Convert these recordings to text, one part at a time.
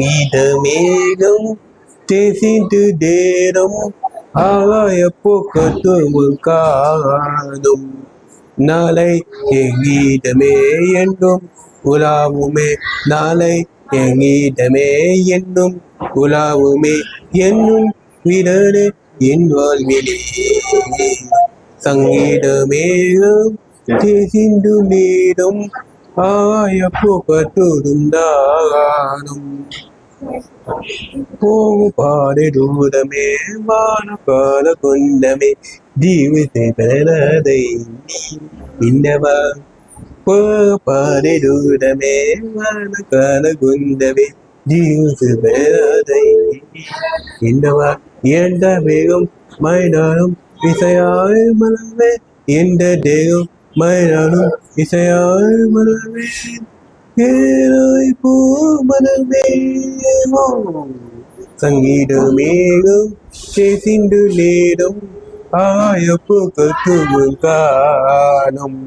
சங்கீத மேகம் தேசிந்து தேரம் ஆகாய போக்கத்துவம் காணும் நாளை எங்கீதமே என்னும் உலாவுமே நாளை எங்கீதமே என்னும் உலாவுமே என்னும் விடனே என் வாழ்விலே சங்கீதமேகம் தேசிந்து நேரம் ஆய போக்கத்தோடும் தானும் போகும் பாடு தூரமே வானகால கொண்டமே ஜீவித்தை பெறதை இன்னவா பாடு தூரமே வானகால கொண்டமே ஜீவித்து பெறதை இன்னவா எந்த வேகம் மைதானம் இசையாய் மலர்வே எந்த தேகம் மைதானம் இசையாய் மலர்வே ஏழாய் பூ மலர்வே சங்கீத மேகம் தேசிந்து நேரம் ஆய போக்கத்துவம் காணும்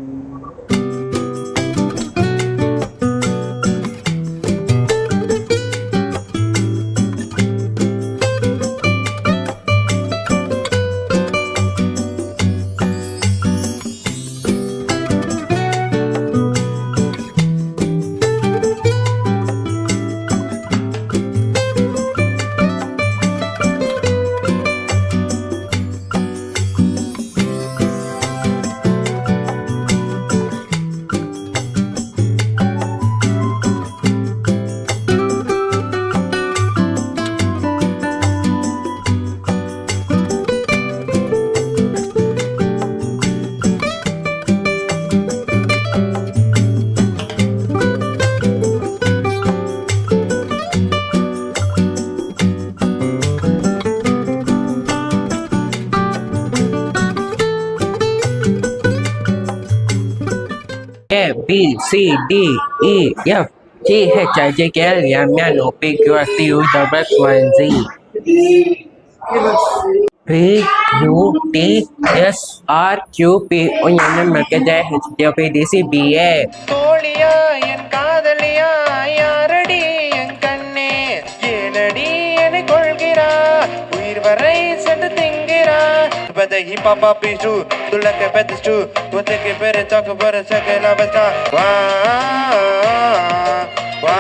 A, B, C, D, E, F, G, H, I, J, K, L, M, N, O, P, Q, R, T, U, W, X, Y, and Z. P, U, T, S, R, Q, P, O, N, M, K, J, H, T, O, P, D, C, B, A. தோழியா என் காதலியா யாரடி என் கண்ணே ஏனடி என்னை கொள்கிறா உயிர் வரை சென்று திங்கிறா பதகி பாப்பா பிச்சு துளக்க பெத்து ஒத்துக்கு பெரு சாக்கு பெரு சக்கல பச்சா வா வா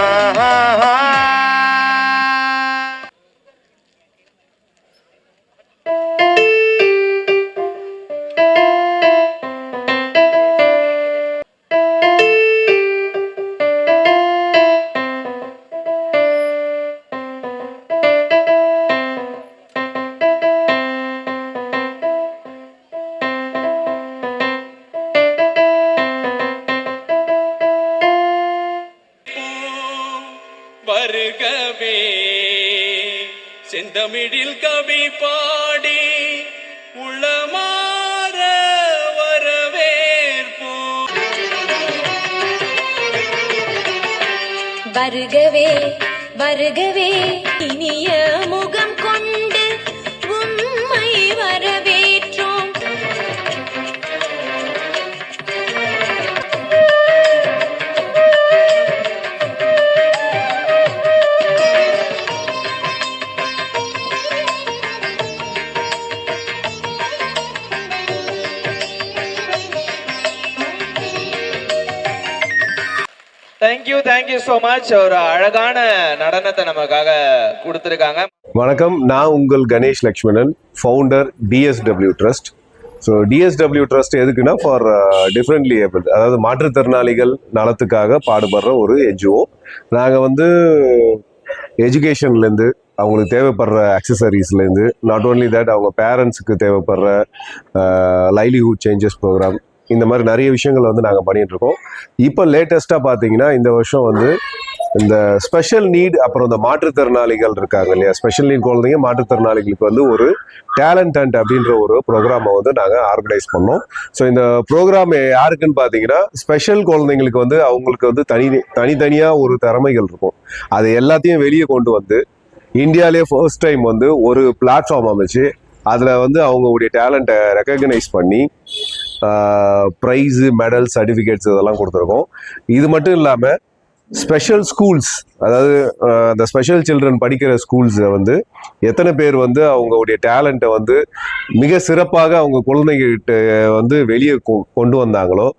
வருகவே செந்தமிழில் கவி பாடி உளமாற வரவேற்போ வருகவே வருகவே இனிய முகம் கொண்டு உம்மை வரவேற்றோம் தேங்க்யூ ஸோ மச். ஒரு அழகான நடனத்தை நமக்காக கொடுத்துருக்காங்க. வணக்கம், நான் உங்கள் Ganesh Lakshmanan, founder TSW trust. So TSW trust எதுக்குன்னா ஃபார் டிஃப்ரெண்ட்லி ஏபிள், அதாவது மாற்றுத்திறனாளிகள் நலத்துக்காக பாடுபடுற ஒரு என்ஜிஓ. நாங்கள் வந்து எஜுகேஷன்லேருந்து அவங்களுக்கு தேவைப்படுற அக்சசரிஸ்லேருந்து, நாட் ஓன்லி தட் அவங்க பேரண்ட்ஸுக்கு தேவைப்படுற லைவ்லிஹுட் சேஞ்சஸ் ப்ரோக்ராம், இந்த மாதிரி நிறைய விஷயங்கள் வந்து நாங்கள் பண்ணிகிட்ருக்கோம். இப்போ லேட்டஸ்ட்டாக பார்த்தீங்கன்னா இந்த வருஷம் வந்து இந்த ஸ்பெஷல் நீட், அப்புறம் இந்த மாற்றுத்திறனாளிகள் இருக்காங்க இல்லையா, ஸ்பெஷல் நீட் குழந்தைங்க மாற்றுத்திறனாளிகளுக்கு வந்து ஒரு டேலண்ட் ஹண்ட் அப்படின்ற ஒரு ப்ரோக்ராமை வந்து நாங்கள் ஆர்கனைஸ் பண்ணோம். ஸோ இந்த ப்ரோக்ராம் யாருக்குன்னு பார்த்தீங்கன்னா ஸ்பெஷல் குழந்தைங்களுக்கு வந்து அவங்களுக்கு வந்து தனித்தனியாக ஒரு திறமைகள் இருக்கும். அது எல்லாத்தையும் வெளியே கொண்டு வந்து இந்தியாவிலே ஃபர்ஸ்ட் டைம் வந்து ஒரு பிளாட்ஃபார்ம் அமைச்சு அதில் வந்து அவங்களுடைய டேலண்ட்டை ரெக்கக்னைஸ் பண்ணி ப்ரைஸு, மெடல், சர்டிஃபிகேட்ஸ் இதெல்லாம் கொடுத்துருக்கோம். இது மட்டும் இல்லாமல் ஸ்பெஷல் ஸ்கூல்ஸ், அதாவது அந்த ஸ்பெஷல் சில்ட்ரன் படிக்கிற ஸ்கூல்ஸை வந்து எத்தனை பேர் வந்து அவங்களுடைய டேலண்ட்டை வந்து மிக சிறப்பாக அவங்க குழந்தைகிட்ட வந்து வெளியே கொண்டு வந்தாங்களோ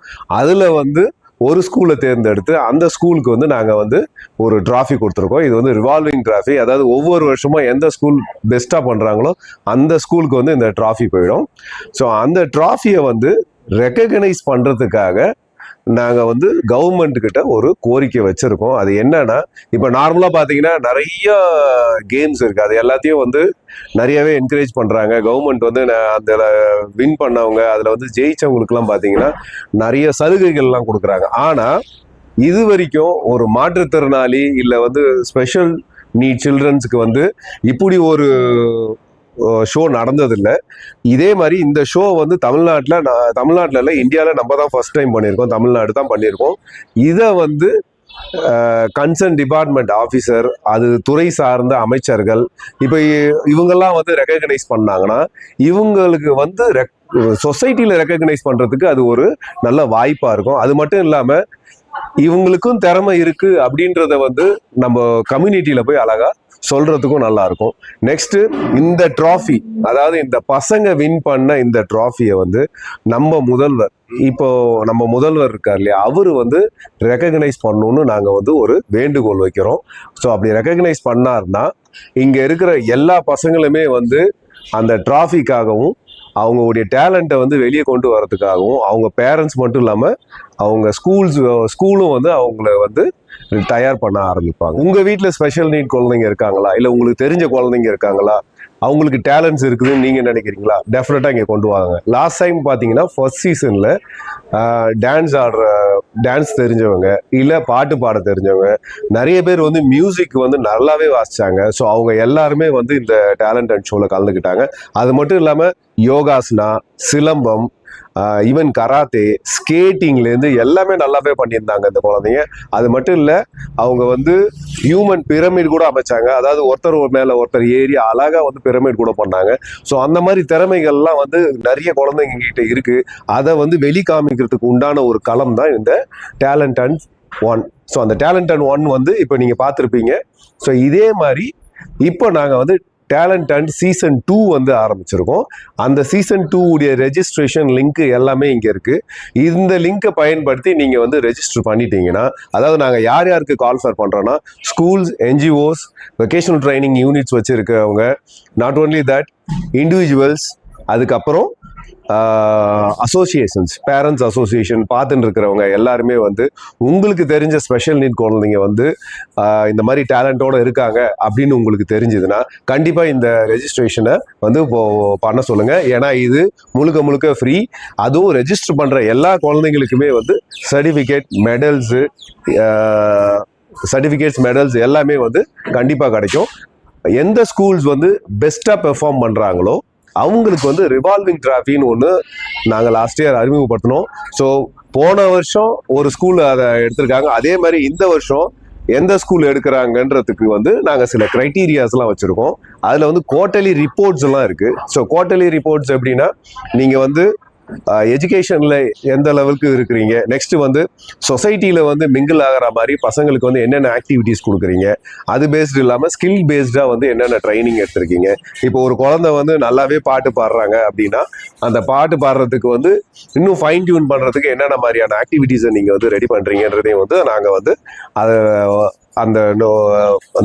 அதில் வந்து ஒரு ஸ்கூலை தேர்ந்தெடுத்து அந்த ஸ்கூலுக்கு வந்து நாங்கள் வந்து ஒரு ட்ராஃபி கொடுத்துருக்கோம். இது வந்து ரிவால்விங் ட்ராஃபி, அதாவது ஒவ்வொரு வருஷமும் எந்த ஸ்கூல் பெஸ்ட்டாக பண்ணுறாங்களோ அந்த ஸ்கூலுக்கு வந்து இந்த ட்ராஃபி போயிடும். ஸோ அந்த ட்ராஃபியை வந்து ரெக்கக்னைஸ் பண்ணுறதுக்காக நாங்கள் வந்து கவர்மெண்ட் கிட்ட ஒரு கோரிக்கை வச்சிருக்கோம். அது என்னன்னா, இப்போ நார்மலாக பார்த்தீங்கன்னா நிறைய கேம்ஸ் இருக்கு, அது எல்லாத்தையும் வந்து நிறையவே என்கரேஜ் பண்றாங்க கவர்மெண்ட். வந்து அதில் வின் பண்ணவங்க, அதில் வந்து ஜெயிச்சவங்களுக்குலாம் பார்த்தீங்கன்னா நிறைய சலுகைகள்லாம் கொடுக்குறாங்க. ஆனால் இது வரைக்கும் ஒரு மாற்றுத்திறனாளி இல்லை வந்து ஸ்பெஷல் நீட் சில்ட்ரன்ஸுக்கு வந்து இப்படி ஒரு ஷோ நடந்ததில்லை. இதே மாதிரி இந்த ஷோ வந்து தமிழ்நாட்டில் இல்லை, இந்தியாவில் நம்ம தான் ஃபர்ஸ்ட் டைம் பண்ணியிருக்கோம், தமிழ்நாடு தான் பண்ணியிருக்கோம். இதை வந்து கன்சர்ன் டிபார்ட்மெண்ட் ஆஃபீஸர், அது துறை சார்ந்த அமைச்சர்கள், இப்போ இவங்கெல்லாம் வந்து ரெக்கக்னைஸ் பண்ணாங்கன்னா இவங்களுக்கு வந்து சொசைட்டியில் ரெக்கக்னைஸ் பண்ணுறதுக்கு அது ஒரு நல்ல வாய்ப்பாக இருக்கும். அது மட்டும் இல்லாமல் இவங்களுக்கும் திறமை இருக்கு அப்படின்றத வந்து நம்ம கம்யூனிட்டியில போய் அழகா சொல்றதுக்கும் நல்லா இருக்கும். நெக்ஸ்ட், இந்த ட்ராஃபி, அதாவது இந்த பசங்க வின் பண்ண இந்த ட்ராஃபியை வந்து நம்ம முதல்வர் இருக்கார் இல்லையா, அவரு வந்து ரெக்கக்னைஸ் பண்ணணும்னு நாங்க வந்து ஒரு வேண்டுகோள் வைக்கிறோம். ஸோ அப்படி ரெக்கக்னைஸ் பண்ணார்னா இங்க இருக்கிற எல்லா பசங்களுமே வந்து அந்த ட்ராஃபிக்காகவும் அவங்களுடைய டேலண்ட்டை வந்து வெளியே கொண்டு வரதுக்காகவும் அவங்க பேரண்ட்ஸ் மட்டும் இல்லாமல் அவங்க ஸ்கூலும் வந்து அவங்கள வந்து தயார் பண்ண ஆரம்பிப்பாங்க. உங்கள் வீட்டில் ஸ்பெஷல் நீட் குழந்தைங்க இருக்காங்களா, இல்லை உங்களுக்கு தெரிஞ்ச குழந்தைங்க இருக்காங்களா, அவங்களுக்கு டேலண்ட்ஸ் இருக்குதுன்னு நீங்கள் நினைக்கிறீங்களா, டெஃபினட்டாக இங்கே கொண்டு வாங்க. லாஸ்ட் டைம் பார்த்தீங்கன்னா ஃபர்ஸ்ட் சீசனில் டான்ஸ் தெரிஞ்சவங்க இல்லை பாட்டு பாட தெரிஞ்சவங்க நிறைய பேர் வந்து மியூசிக் வந்து நல்லாவே வாசிச்சாங்க. ஸோ அவங்க எல்லாருமே வந்து இந்த டேலண்ட் அண்ட் ஷோவில் கலந்துக்கிட்டாங்க. அது மட்டும் இல்லாமல் யோகாசனா, சிலம்பம், ஈவன் கராத்தே, ஸ்கேட்டிங்லேருந்து எல்லாமே நல்லாவே பண்ணியிருந்தாங்க இந்த குழந்தைங்க. அது மட்டும் இல்லை, அவங்க வந்து ஹியூமன் பிரமிட் கூட அமைச்சாங்க, அதாவது ஒருத்தர் மேலே ஒருத்தர் ஏறி அழகாக வந்து பிரமிட் கூட பண்ணாங்க. ஸோ அந்த மாதிரி திறமைகள்லாம் வந்து நிறைய குழந்தைங்க கிட்ட இருக்கு. அதை வந்து வெளி காமிக்கிறதுக்கு உண்டான ஒரு களம் தான் இந்த டேலண்ட் அண்ட் ஒன். ஸோ அந்த டேலண்ட் அண்ட் ஒன் வந்து இப்போ நீங்கள் பார்த்துருப்பீங்க. ஸோ இதே மாதிரி இப்போ நாங்கள் வந்து டேலண்ட் அண்ட் சீசன் 2 வந்து ஆரம்பிச்சிருக்கோம். அந்த சீசன் 2 உடைய ரெஜிஸ்ட்ரேஷன் லிங்க் எல்லாமே இங்கே இருக்கு. இந்த லிங்கை பயன்படுத்தி நீங்கள் வந்து ரெஜிஸ்டர் பண்ணிட்டீங்கன்னா, அதாவது நாங்கள் யார் யாருக்கு கால்ஃபர் பண்ணுறோன்னா, schools, NGOs, vocational training units வச்சுருக்கவங்க, நாட் ஓன்லி தட் இண்டிவிஜுவல்ஸ், அதுக்கப்புறம் அசோசியேஷன்ஸ், பேரண்ட்ஸ் அசோசியேஷன் பார்த்துட்டு இருக்கிறவங்க எல்லாருமே வந்து உங்களுக்கு தெரிஞ்ச ஸ்பெஷல் நீட் குழந்தைங்க வந்து இந்த மாதிரி டேலண்டோட இருக்காங்க அப்படின்னு உங்களுக்கு தெரிஞ்சதுன்னா கண்டிப்பாக இந்த ரெஜிஸ்ட்ரேஷனை வந்து பண்ண சொல்லுங்க. ஏன்னா இது முழுக்க ஃப்ரீ. அதுவும் ரெஜிஸ்டர் பண்ணுற எல்லா குழந்தைங்களுக்குமே வந்து சர்டிஃபிகேட்ஸ், மெடல்ஸ் எல்லாமே வந்து கண்டிப்பாக கிடைக்கும். எந்த ஸ்கூல்ஸ் வந்து பெஸ்ட்டாக பெர்ஃபார்ம் பண்ணுறாங்களோ அவங்களுக்கு வந்து ரிவால்விங் டிராஃபின்னு ஒன்று நாங்கள் லாஸ்ட் இயர் அறிமுகப்படுத்தினோம். ஸோ போன வருஷம் ஒரு ஸ்கூல் அதை எடுத்திருக்காங்க. அதே மாதிரி இந்த வருஷம் எந்த ஸ்கூல் எடுக்கிறாங்கன்றதுக்கு வந்து நாங்கள் சில க்ரைட்டீரியாஸ்லாம் வச்சுருக்கோம். அதில் வந்து குவார்ட்டர்லி ரிப்போர்ட்ஸ் எல்லாம் இருக்குது. ஸோ குவார்ட்டர்லி ரிப்போர்ட்ஸ் எப்படின்னா, நீங்கள் வந்து எஜுகேஷனில் எந்த லெவலுக்கு இருக்கிறீங்க, நெக்ஸ்ட் வந்து சொசைட்டியில் வந்து மிங்கிள் ஆகிற மாதிரி பசங்களுக்கு வந்து என்னென்ன ஆக்டிவிட்டீஸ் கொடுக்குறீங்க, அது பேஸ்டு இல்லாமல் ஸ்கில் பேஸ்டாக வந்து என்னென்ன ட்ரைனிங் எடுத்திருக்கீங்க. இப்போ ஒரு குழந்தை வந்து நல்லாவே பாட்டு பாடுறாங்க அப்படின்னா அந்த பாட்டு பாடுறதுக்கு வந்து இன்னும் ஃபைன் டியூன் பண்ணுறதுக்கு என்னென்ன மாதிரியான ஆக்டிவிட்டீஸை நீங்கள் வந்து ரெடி பண்ணுறீங்கன்றதையும் வந்து நாங்கள் வந்து அதை அந்த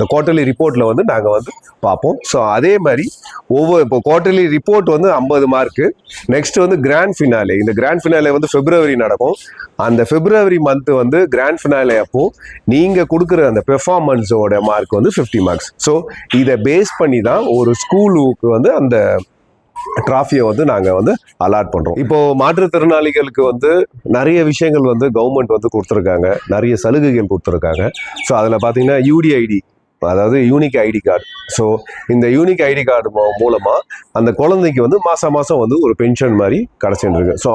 குவார்ட்டர்லி ரிப்போர்ட்டில் வந்து நாங்கள் வந்து பார்ப்போம். ஸோ அதே மாதிரி இப்போ குவார்ட்டர்லி ரிப்போர்ட் வந்து 50 மார்க்கு. நெக்ஸ்ட் வந்து கிராண்ட் ஃபினாலே. இந்த கிராண்ட் ஃபினாலே வந்து February நடக்கும். அந்த February மந்த் வந்து கிராண்ட் ஃபினாலே அப்போ நீங்கள் கொடுக்குற அந்த பெர்ஃபார்மன்ஸோட மார்க் வந்து 50 மார்க்ஸ். ஸோ இதை பேஸ் பண்ணி தான் ஒரு ஸ்கூலுக்கு வந்து அந்த டிராஃபியை வந்து நாங்கள் வந்து அலாட் பண்ணுறோம். இப்போ மாற்றுத்திறனாளிகளுக்கு வந்து நிறைய விஷயங்கள் வந்து கவர்மெண்ட் வந்து கொடுத்துருக்காங்க, நிறைய சலுகைகள் கொடுத்துருக்காங்க. ஸோ அதில் பார்த்தீங்கன்னா யூடிஐடி, அதாவது யூனிக் ஐடி கார்டு. ஸோ இந்த யூனிக் ஐடி கார்டு மூலமாக அந்த குழந்தைக்கு வந்து மாதம் வந்து ஒரு பென்ஷன் மாதிரி கிடச்சிட்டு இருக்கு. ஸோ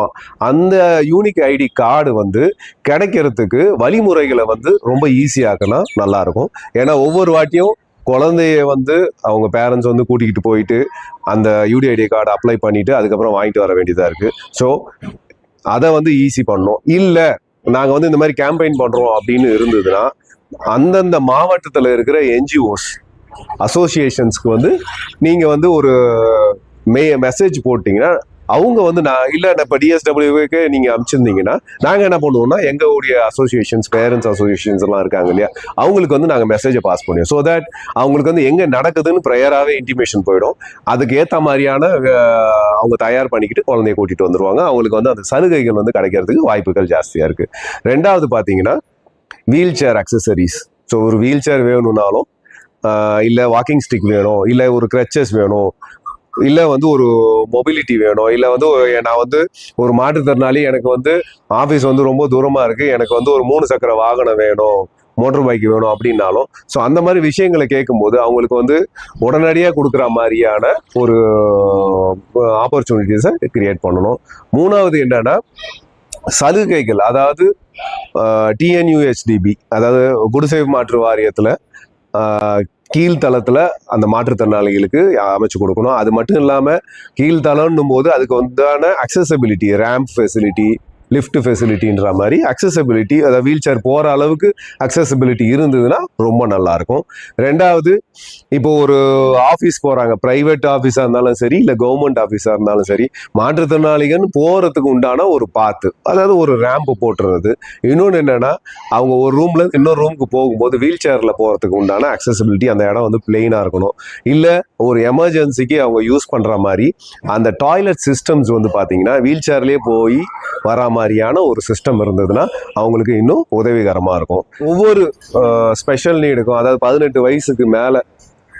அந்த யூனிக் ஐடி கார்டு வந்து கிடைக்கிறதுக்கு வழிமுறைகளை வந்து ரொம்ப ஈஸியாக்குனா நல்லாயிருக்கும். ஏன்னா ஒவ்வொரு வாட்டியும் குழந்தைய வந்து அவங்க பேரண்ட்ஸ் வந்து கூட்டிகிட்டு போயிட்டு அந்த யூடிஐடி கார்டு அப்ளை பண்ணிவிட்டு அதுக்கப்புறம் வாங்கிட்டு வர வேண்டியதாக இருக்குது. ஸோ அதை வந்து ஈஸி பண்ணணும். இல்லை நாங்கள் வந்து இந்த மாதிரி கேம்பெயின் பண்ணுறோம் அப்படின்னு இருந்ததுன்னா அந்தந்த மாவட்டத்தில் இருக்கிற என்ஜிஓஸ் அசோசியேஷன்ஸ்க்கு வந்து நீங்கள் வந்து ஒரு மெசேஜ் போட்டிங்கன்னா அவங்க வந்து இப்போ டிஎஸ்டபிள்யூக்கு நீங்கள் அனுப்பிச்சிருந்தீங்கன்னா நாங்கள் என்ன பண்ணுவோம்னா எங்களுடைய அசோசியேஷன்ஸ் பேரண்ட்ஸ் அசோசியேஷன்ஸ் எல்லாம் இருக்காங்க இல்லையா, அவங்களுக்கு வந்து நாங்கள் மெசேஜை பாஸ் பண்ணுவோம். ஸோ தட் அவங்களுக்கு வந்து எங்கே நடக்குதுன்னு ப்ரையராகவே இன்டிமேஷன் போயிடும். அதுக்கு ஏற்ற மாதிரியான அவங்க தயார் பண்ணிக்கிட்டு குழந்தைய கூட்டிகிட்டு வந்துருவாங்க. அவங்களுக்கு வந்து அந்த சலுகைகள் வந்து கிடைக்கிறதுக்கு வாய்ப்புகள் ஜாஸ்தியாக இருக்குது. ரெண்டாவது பார்த்தீங்கன்னா வீல் சேர் அக்சசரிஸ். ஸோ ஒரு வீல் சேர் வேணும்னாலும் இல்லை வாக்கிங் ஸ்டிக் வேணும், இல்லை ஒரு க்ரச்சஸ் வேணும், இல்லை வந்து ஒரு மொபிலிட்டி வேணும், இல்லை வந்து நான் வந்து ஒரு மாற்றுத்திறனாளி, எனக்கு வந்து ஆஃபீஸ் வந்து ரொம்ப தூரமாக இருக்குது, எனக்கு வந்து ஒரு 3 சக்கர வாகனம் வேணும், மோட்டர் பைக் வேணும் அப்படின்னாலும் ஸோ அந்த மாதிரி விஷயங்களை கேட்கும்போது அவங்களுக்கு வந்து உடனடியாக கொடுக்குற மாதிரியான ஒரு ஆப்பர்ச்சுனிட்டிஸை கிரியேட் பண்ணணும். மூணாவது என்னன்னா சலுகைகள், அதாவது டிஎன்யூஹெச்டிபி, அதாவது குடிசை மாற்று வாரியத்தில் கீழ்த்தளத்தில் அந்த மாற்றுத்திறனாளிகளுக்கு அமைச்சு கொடுக்கணும். அது மட்டும் இல்லாமல் கீழ்த்தளம்னும் போது அதுக்கு வந்தான அக்சசபிலிட்டி, ரேம்ப் ஃபெசிலிட்டி, லிஃப்ட் ஃபெசிலிட்டின்ற மாதிரி அக்சசபிலிட்டி, அதாவது வீல் சேர் போகிற அளவுக்கு அக்சசபிலிட்டி இருந்ததுன்னா ரொம்ப நல்லாயிருக்கும். ரெண்டாவது, இப்போ ஒரு ஆஃபீஸ் போகிறாங்க, ப்ரைவேட் ஆஃபீஸாக இருந்தாலும் சரி இல்லை கவர்மெண்ட் ஆஃபீஸாக இருந்தாலும் சரி, மாற்றுத்திறனாளிகள் போகிறதுக்கு உண்டான ஒரு பாத்து, அதாவது ஒரு ரேம்பு போட்டுறது. இன்னொன்று என்னென்னா அவங்க ஒரு ரூமில் இன்னொரு ரூமுக்கு போகும்போது வீல் சேரில் போகிறதுக்கு உண்டான அக்சசபிலிட்டி, அந்த இடம் வந்து பிளெயினாக இருக்கணும். இல்லை ஒரு எமர்ஜென்சிக்கு அவங்க யூஸ் பண்ணுற மாதிரி அந்த டாய்லெட் சிஸ்டம்ஸ் வந்து பார்த்தீங்கன்னா வீல் சேர்லேயே போய் வரா மாதிரியான ஒரு சிஸ்டம் இருந்ததுன்னா அவங்களுக்கு இன்னும் உதவிகரமாக இருக்கும். ஒவ்வொரு ஸ்பெஷல் நீடுக்கும், அதாவது 18 வயசுக்கு மேலே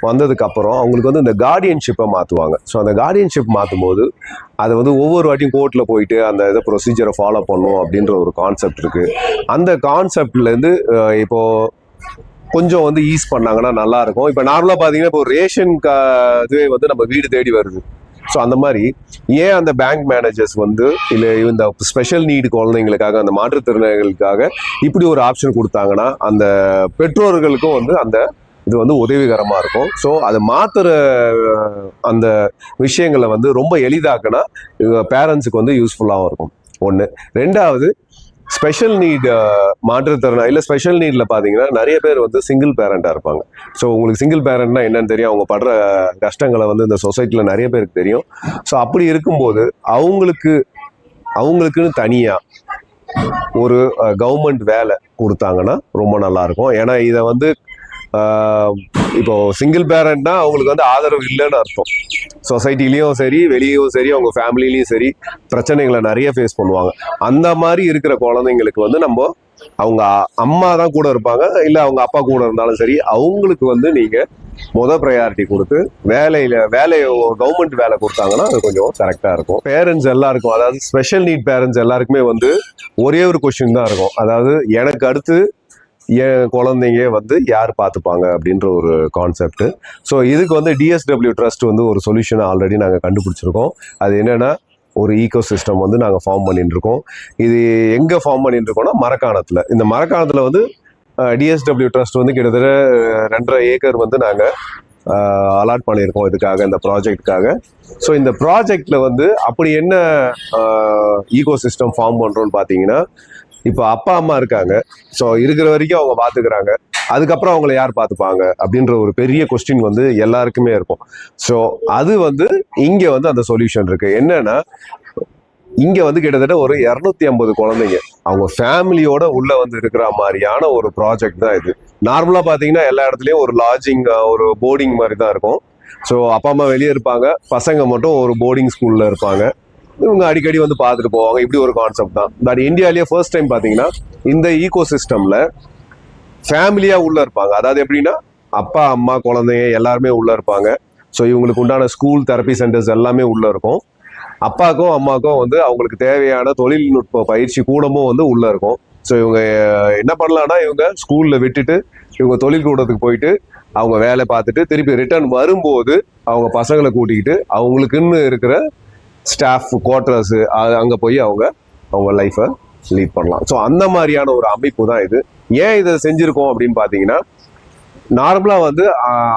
வந்ததுக்கு அப்புறம் அவங்களுக்கு வந்து இந்த கார்டியன்ஷிப்பை மாற்றுவாங்க. ஸோ அந்த கார்டியன்ஷிப் மாற்றும் போது அதை வந்து ஒவ்வொரு வாட்டியும் கோர்ட்டில் போயிட்டு அந்த இதை ப்ரொசீஜரை ஃபாலோ பண்ணும் அப்படின்ற ஒரு கான்செப்ட் இருக்குது. அந்த கான்செப்ட்லேருந்து இப்போது கொஞ்சம் வந்து ஈஸ் பண்ணாங்கன்னா நல்லாயிருக்கும். இப்போ நார்மலாக பார்த்தீங்கன்னா இப்போ ரேஷன் இதுவே வந்து நம்ம வீடு தேடி வருது. ஸோ அந்த மாதிரி ஏன் அந்த பேங்க் மேனேஜர்ஸ் வந்து இல்லை இந்த ஸ்பெஷல் நீடு குழந்தைங்களுக்காக, அந்த மாற்றுத்திறனாளிகளுக்காக இப்படி ஒரு ஆப்ஷன் கொடுத்தாங்கன்னா அந்த பெற்றோர்களுக்கும் வந்து அந்த இது வந்து உதவிகரமாக இருக்கும். ஸோ அதை மாற்றுற அந்த விஷயங்களை வந்து ரொம்ப எளிதாக்குனா பேரண்ட்ஸுக்கு வந்து யூஸ்ஃபுல்லாகவும் இருக்கும். ஒன்று. ரெண்டாவது, ஸ்பெஷல் நீட் மாற்றுத்திறனாளி இல்லை ஸ்பெஷல் நீடில் பார்த்தீங்கன்னா நிறைய பேர் வந்து சிங்கிள் பேரண்டாக இருப்பாங்க. ஸோ உங்களுக்கு சிங்கிள் பேரண்ட்னா என்னன்னு தெரியும், அவங்க படுற கஷ்டங்களை வந்து இந்த சொசைட்டியில் நிறைய பேருக்கு தெரியும். ஸோ அப்படி இருக்கும்போது அவங்களுக்குன்னு தனியாக ஒரு கவர்மெண்ட் வேலை கொடுத்தாங்கன்னா ரொம்ப நல்லாயிருக்கும். ஏன்னா இதை வந்து இப்போ சிங்கிள் பேரண்ட்னா அவங்களுக்கு வந்து ஆதரவு இல்லைன்னு அர்த்தம். சொசைட்டிலையும் சரி, வெளியும் சரி, அவங்க ஃபேமிலிலையும் சரி பிரச்சனைகளை நிறைய ஃபேஸ் பண்ணுவாங்க. அந்த மாதிரி இருக்கிற குழந்தைங்களுக்கு வந்து அவங்க அம்மா தான் கூட இருப்பாங்க, இல்லை அவங்க அப்பா கூட இருந்தாலும் சரி, அவங்களுக்கு வந்து நீங்கள் ப்ரையாரிட்டி கொடுத்து வேலையை கவர்மெண்ட் வேலை கொடுத்தாங்கன்னா அது கொஞ்சம் கரெக்டாக இருக்கும். பேரண்ட்ஸ் எல்லாருக்கும், அதாவது ஸ்பெஷல் நீட் பேரண்ட்ஸ் எல்லாருக்குமே வந்து ஒரே ஒரு கொஸ்டின் தான் இருக்கும், அதாவது எனக்கு அடுத்து என் குழந்தைங்க வந்து யார் பார்த்துப்பாங்க அப்படின்ற ஒரு கான்செப்ட். ஸோ இதுக்கு வந்து டிஎஸ்டபிள்யூ ட்ரஸ்ட் வந்து ஒரு சொல்யூஷனை ஆல்ரெடி நாங்கள் கண்டுபிடிச்சிருக்கோம். அது என்னென்னா ஒரு ஈகோ சிஸ்டம் வந்து நாங்கள் ஃபார்ம் பண்ணிட்டு இருக்கோம். இது எங்கே ஃபார்ம் பண்ணிட்டு இருக்கோம்னா மரக்காணத்தில். இந்த மரக்காணத்தில் வந்து டிஎஸ்டபிள்யூ ட்ரஸ்ட் வந்து கிட்டத்தட்ட 2.5 ஏக்கர் வந்து நாங்கள் அலாட் பண்ணியிருக்கோம் இதுக்காக, இந்த ப்ராஜெக்டுக்காக. ஸோ இந்த ப்ராஜெக்டில் வந்து அப்படி என்ன ஈகோ சிஸ்டம் ஃபார்ம் பண்ணுறோன்னு பார்த்தீங்கன்னா, இப்போ அப்பா அம்மா இருக்காங்க, ஸோ இருக்கிற வரைக்கும் அவங்க பார்த்துக்கிறாங்க, அதுக்கப்புறம் அவங்கள யார் பார்த்துப்பாங்க அப்படின்ற ஒரு பெரிய கொஸ்டின் வந்து எல்லாருக்குமே இருக்கும். ஸோ அது வந்து இங்கே வந்து அந்த சொல்யூஷன் இருக்கு. என்னன்னா இங்கே வந்து கிட்டத்தட்ட ஒரு 250 குழந்தைங்க அவங்க ஃபேமிலியோட உள்ள வந்து இருக்கிற மாதிரியான ஒரு ப்ராஜெக்ட் தான் இது. நார்மலாக பார்த்தீங்கன்னா எல்லா இடத்துலையும் ஒரு லாட்ஜிங், ஒரு போர்டிங் மாதிரி தான் இருக்கும். ஸோ அப்பா அம்மா வெளியே இருப்பாங்க, பசங்க மட்டும் ஒரு போர்டிங் ஸ்கூலில் இருப்பாங்க, இவங்க அடிக்கடி வந்து பார்த்துட்டு போவாங்க. இப்படி ஒரு கான்செப்ட் தான். பட் இந்தியாவிலேயே ஃபர்ஸ்ட் டைம் பார்த்தீங்கன்னா இந்த ஈகோ சிஸ்டமில் ஃபேமிலியாக உள்ளே இருப்பாங்க. அதாவது எப்படின்னா அப்பா அம்மா குழந்தைங்க எல்லாருமே உள்ளே இருப்பாங்க. ஸோ இவங்களுக்கு உண்டான ஸ்கூல், தெரப்பி சென்டர்ஸ் எல்லாமே உள்ளே இருக்கும். அப்பாவுக்கும் அம்மாவுக்கும் வந்து அவங்களுக்கு தேவையான தொழில்நுட்ப பயிற்சி கூடமும் வந்து உள்ளே இருக்கும். ஸோ இவங்க என்ன பண்ணலான்னா, இவங்க ஸ்கூலில் விட்டுட்டு இவங்க தொழில் கூடத்துக்கு போயிட்டு அவங்க வேலை பார்த்துட்டு திருப்பி ரிட்டர்ன் வரும்போது அவங்க பசங்களை கூட்டிக்கிட்டு அவங்களுக்குன்னு இருக்கிற ஸ்டாஃப் குவார்டர்ஸு அங்கே போய் அவங்க லைஃப்பை லீட் பண்ணலாம். ஸோ அந்த மாதிரியான ஒரு அமைப்பு தான் இது. ஏன் இதை செஞ்சுருக்கோம் அப்படின்னு பார்த்தீங்கன்னா, நார்மலாக வந்து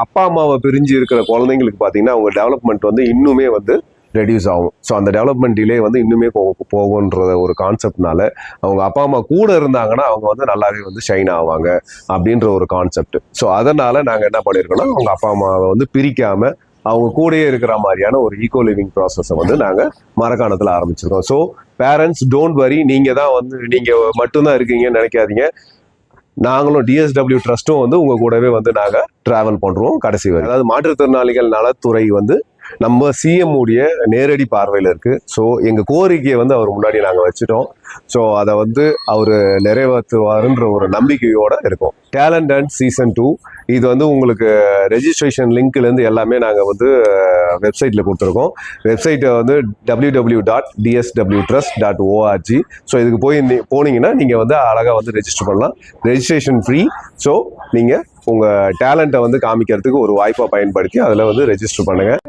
அப்பா அம்மாவை பிரிஞ்சு இருக்கிற குழந்தைங்களுக்கு பார்த்தீங்கன்னா அவங்க டெவலப்மெண்ட் வந்து இன்னுமே வந்து ரெடியூஸ் ஆகும். ஸோ அந்த டெவலப்மெண்ட் டிலே வந்து இன்னுமே போகுன்ற ஒரு கான்செப்ட்னால அவங்க அப்பா அம்மா கூட இருந்தாங்கன்னா அவங்க வந்து நல்லாவே வந்து ஷைன் ஆவாங்க அப்படின்ற ஒரு கான்செப்ட். ஸோ அதனால நாங்கள் என்ன பண்ணியிருக்கோம்னா அவங்க அப்பா அம்மாவை வந்து பிரிக்காம அவங்க கூடயே இருக்கிற மாதிரியான ஒரு ஈகோ லிவிங் ப்ராசஸை வந்து நாங்கள் மரக்காணத்தில் ஆரம்பிச்சிருக்கோம். ஸோ பேரண்ட்ஸ் டோன்ட் வரி, நீங்கள் தான் வந்து நீங்கள் மட்டும்தான் இருக்கீங்கன்னு நினைக்காதீங்க. நாங்களும் டிஎஸ்டபிள்யூ ட்ரஸ்ட்டும் வந்து உங்கள் கூடவே வந்து நாங்கள் ட்ராவல் பண்ணுறோம் கடைசி வரை. அதாவது மாற்றுத்திறனாளிகள் நலத்துறை வந்து நம்ம சிஎம் உடைய நேரடி பார்வையில் இருக்குது. ஸோ எங்கள் கோரிக்கையை வந்து அவர் முன்னாடி நாங்கள் வச்சுட்டோம். ஸோ அதை வந்து அவர் நிறைவேற்றுவாருன்ற ஒரு நம்பிக்கையோடு இருக்கும். டேலண்ட் அண்ட் சீசன் 2 இது வந்து உங்களுக்கு ரெஜிஸ்ட்ரேஷன் லிங்க்லேருந்து எல்லாமே நாங்கள் வந்து வெப்சைட்டில் கொடுத்துருக்கோம். வெப்சைட்டை வந்து www.dswtrust.org. ஸோ இதுக்கு போனீங்கன்னா நீங்கள் வந்து அழகாக வந்து ரெஜிஸ்டர் பண்ணலாம். Registration free. ஸோ நீங்கள் உங்கள் டேலண்ட்டை வந்து காமிக்கிறதுக்கு ஒரு வாய்ப்பாக பயன்படுத்தி அதில் வந்து ரெஜிஸ்டர் பண்ணுங்கள்.